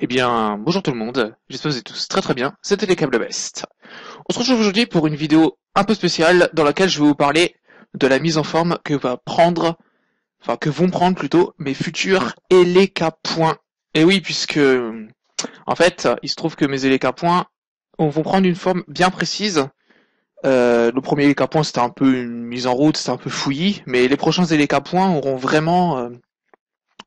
Eh bien, bonjour tout le monde, j'espère que vous êtes tous très très bien, c'était les câbles Best. On se retrouve aujourd'hui pour une vidéo un peu spéciale dans laquelle je vais vous parler de la mise en forme que vont prendre plutôt mes futurs Eleka points. Et oui, puisque en fait, il se trouve que mes Eleka points vont prendre une forme bien précise. Le premier Eleka point c'était un peu une mise en route, c'était un peu fouillis, mais les prochains Eleka points auront vraiment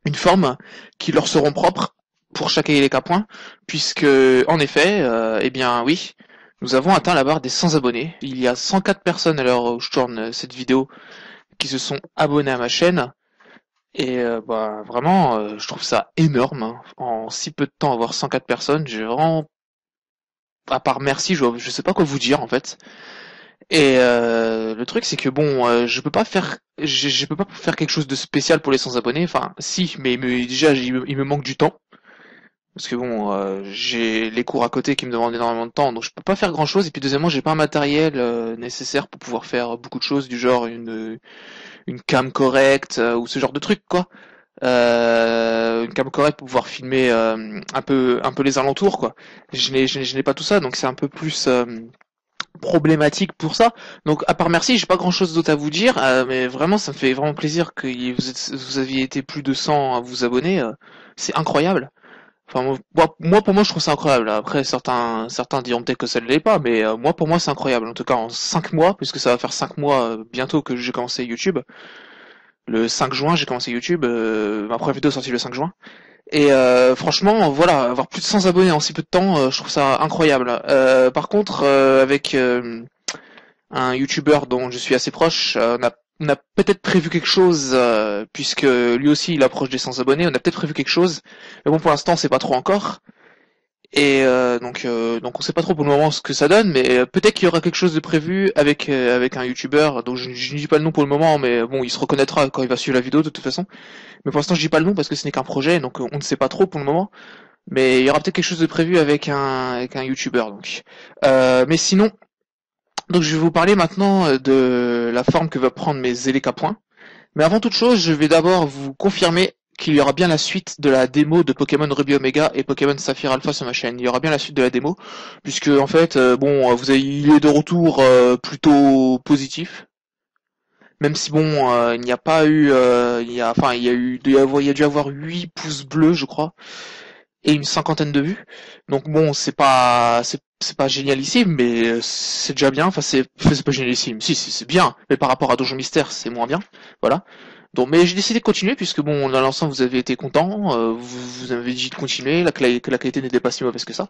une forme qui leur seront propres pour chaque Eleka point, puisque en effet, eh bien oui, nous avons atteint la barre des 100 abonnés. Il y a 104 personnes à l'heure où je tourne cette vidéo qui se sont abonnées à ma chaîne. Et vraiment, je trouve ça énorme, hein. En si peu de temps avoir 104 personnes, j'ai vraiment, à part merci, je sais pas quoi vous dire en fait. Et le truc c'est que bon, je peux pas faire quelque chose de spécial pour les 100 abonnés. Enfin, si, mais déjà il me manque du temps. Parce que bon, j'ai les cours à côté qui me demandent énormément de temps, donc je peux pas faire grand chose. Et puis deuxièmement, j'ai pas un matériel nécessaire pour pouvoir faire beaucoup de choses, du genre une cam correcte ou ce genre de truc quoi. Une cam correcte pour pouvoir filmer un peu les alentours quoi. Je n'ai pas tout ça, donc c'est un peu plus problématique pour ça. Donc à part merci, j'ai pas grand chose d'autre à vous dire, mais vraiment ça me fait vraiment plaisir que vous aviez été plus de 100 à vous abonner. C'est incroyable. Enfin, pour moi, je trouve ça incroyable. Après, certains diront peut-être que ça ne l'est pas, mais moi, pour moi, c'est incroyable. En tout cas, en 5 mois, puisque ça va faire 5 mois bientôt que j'ai commencé YouTube. Le 5 juin, j'ai commencé YouTube. Ma première vidéo est sortie le 5 juin. Et franchement, voilà, avoir plus de 100 abonnés en si peu de temps, je trouve ça incroyable. Par contre, avec un YouTuber dont je suis assez proche, on a peut-être prévu quelque chose, puisque lui aussi il approche des 100 abonnés, on a peut-être prévu quelque chose, mais bon pour l'instant c'est pas trop encore, et donc on sait pas trop pour le moment ce que ça donne, mais peut-être qu'il y aura quelque chose de prévu avec un YouTuber, donc je ne dis pas le nom pour le moment, mais bon il se reconnaîtra quand il va suivre la vidéo de toute façon, mais pour l'instant je dis pas le nom parce que ce n'est qu'un projet, donc on ne sait pas trop pour le moment, mais il y aura peut-être quelque chose de prévu avec un YouTuber donc. Mais sinon, donc je vais vous parler maintenant de la forme que va prendre mes Eleka points. Mais avant toute chose, je vais d'abord vous confirmer qu'il y aura bien la suite de la démo de Pokémon Ruby Omega et Pokémon Saphir Alpha sur ma chaîne. Il y aura bien la suite de la démo, puisque en fait, il est de retour plutôt positif. Même si bon, il n'y a pas eu, il y a eu, il y a dû avoir 8 pouces bleus, je crois, et une cinquantaine de vues. Donc bon, c'est pas génialissime, mais c'est déjà bien. Enfin, c'est pas génialissime. Si, c'est bien, mais par rapport à Donjon Mystère, c'est moins bien. Voilà. Donc, mais j'ai décidé de continuer puisque bon, dans l'ensemble, vous avez été content, vous avez dit de continuer, que la qualité n'était pas si mauvaise que ça.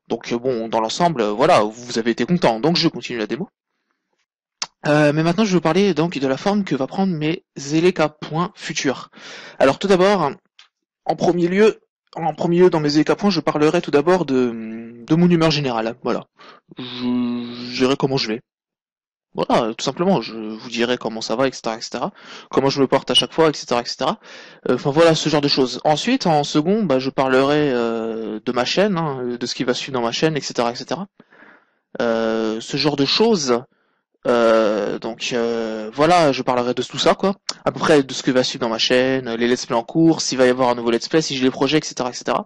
Donc bon, dans l'ensemble, voilà, vous avez été content. Donc je continue la démo. Mais maintenant, je vais vous parler donc de la forme que va prendre mes Zeleka points futurs. Alors tout d'abord, en premier lieu, dans mes écapoints, je parlerai tout d'abord de mon humeur générale. Voilà. Je dirai comment je vais. Voilà, tout simplement, je vous dirai comment ça va, etc., etc. Comment je me porte à chaque fois, etc., etc. Enfin voilà, ce genre de choses. Ensuite, en second, bah, je parlerai de ma chaîne, hein, de ce qui va suivre dans ma chaîne, etc., etc. Ce genre de choses. Voilà, je parlerai de tout ça, quoi. À peu près de ce que va suivre dans ma chaîne, les let's play en cours, s'il va y avoir un nouveau let's play, si j'ai des projets, etc., etc.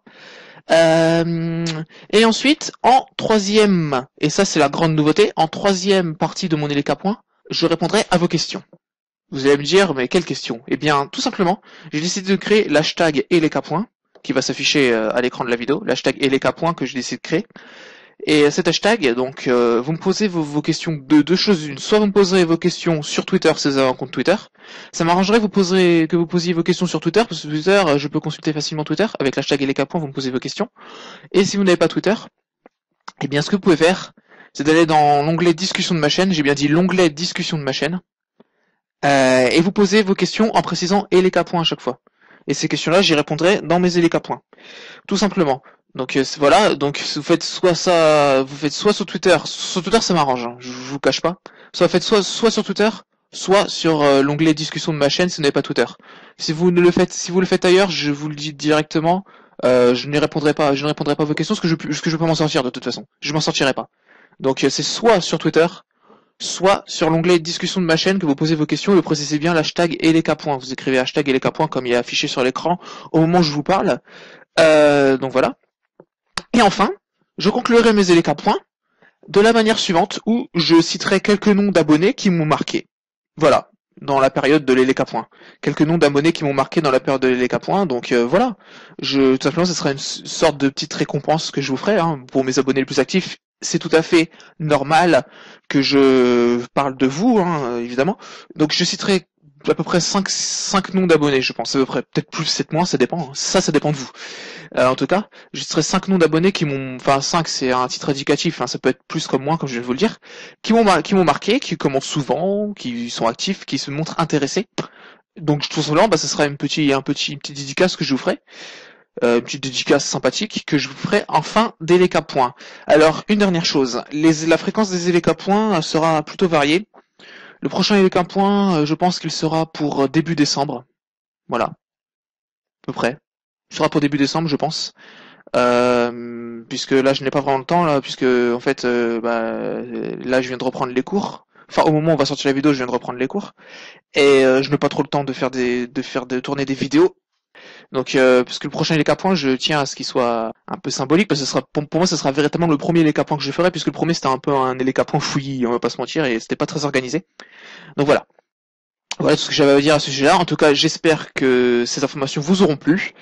Euh, et ensuite, en troisième, et ça c'est la grande nouveauté, en troisième partie de mon Eleka Point, je répondrai à vos questions. Vous allez me dire, mais quelles questions? Eh bien, tout simplement, j'ai décidé de créer l'hashtag Eleka Point, qui va s'afficher à l'écran de la vidéo, l'hashtag Eleka Point que j'ai décidé de créer. Et cet hashtag, donc, vous me posez vos questions de deux choses une. Soit vous me poserez vos questions sur Twitter si vous avez un compte Twitter. Ça m'arrangerait que vous posiez vos questions sur Twitter, parce que sur Twitter, je peux consulter facilement Twitter. Avec l'hashtag LK. Vous me posez vos questions. Et si vous n'avez pas Twitter, eh bien, ce que vous pouvez faire, c'est d'aller dans l'onglet discussion de ma chaîne. J'ai bien dit l'onglet discussion de ma chaîne. Et vous posez vos questions en précisant LK. À chaque fois. Et ces questions-là, j'y répondrai dans mes LK. Tout simplement. Donc voilà, donc vous faites soit ça, vous faites soit sur Twitter. Sur Twitter ça m'arrange, hein, je vous cache pas. Soit faites soit sur Twitter, soit sur l'onglet discussion de ma chaîne si vous n'avez pas Twitter. Si vous le faites ailleurs, je vous le dis directement, je ne répondrai pas à vos questions parce que je peux pas m'en sortir de toute façon. Je m'en sortirai pas. Donc c'est soit sur Twitter, soit sur l'onglet discussion de ma chaîne que vous posez vos questions et vous précisez bien l'hashtag Eleka. Vous écrivez hashtag Eleka comme il est affiché sur l'écran au moment où je vous parle. Donc voilà. Et enfin, je conclurai mes éléca points de la manière suivante où je citerai quelques noms d'abonnés qui m'ont marqué. Voilà, dans la période de l'Eleka Point. Quelques noms d'abonnés qui m'ont marqué dans la période de l'Eleka Point, donc voilà. Tout simplement, ce sera une sorte de petite récompense que je vous ferai pour mes abonnés les plus actifs. C'est tout à fait normal que je parle de vous, évidemment. Donc je citerai à peu près 5 noms d'abonnés, je pense, à peu près. Peut-être plus, 7 moins, ça dépend. Ça dépend de vous. En tout cas, je citerai 5 noms d'abonnés qui m'ont... Enfin, 5, c'est un titre indicatif, ça peut être plus comme moins, comme je viens de vous le dire, qui m'ont marqué, qui commentent souvent, qui sont actifs, qui se montrent intéressés. Donc tout simplement, ce sera une petite dédicace que je vous ferai. Une petite dédicace sympathique que je vous ferai en fin d'Eleka Point. Alors, une dernière chose, la fréquence des Eleka Points sera plutôt variée. Le prochain Eleka Point, je pense qu'il sera pour début décembre. Voilà, à peu près. Il sera pour début décembre, je pense. Puisque là, je n'ai pas vraiment le temps, là, puisque en fait, là, je viens de reprendre les cours. Enfin, au moment où on va sortir la vidéo, je viens de reprendre les cours. Et je n'ai pas trop le temps de tourner des vidéos. Donc, parce que le prochain Eleka Point, je tiens à ce qu'il soit un peu symbolique, parce que ce sera, pour moi, ce sera véritablement le premier Eleka Point que je ferai, puisque le premier, c'était un peu un Eleka Point fouillis, on va pas se mentir, et c'était pas très organisé. Donc voilà. Voilà tout ce que j'avais à dire à ce sujet-là. En tout cas, j'espère que ces informations vous auront plu.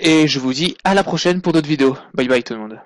Et je vous dis à la prochaine pour d'autres vidéos. Bye bye tout le monde.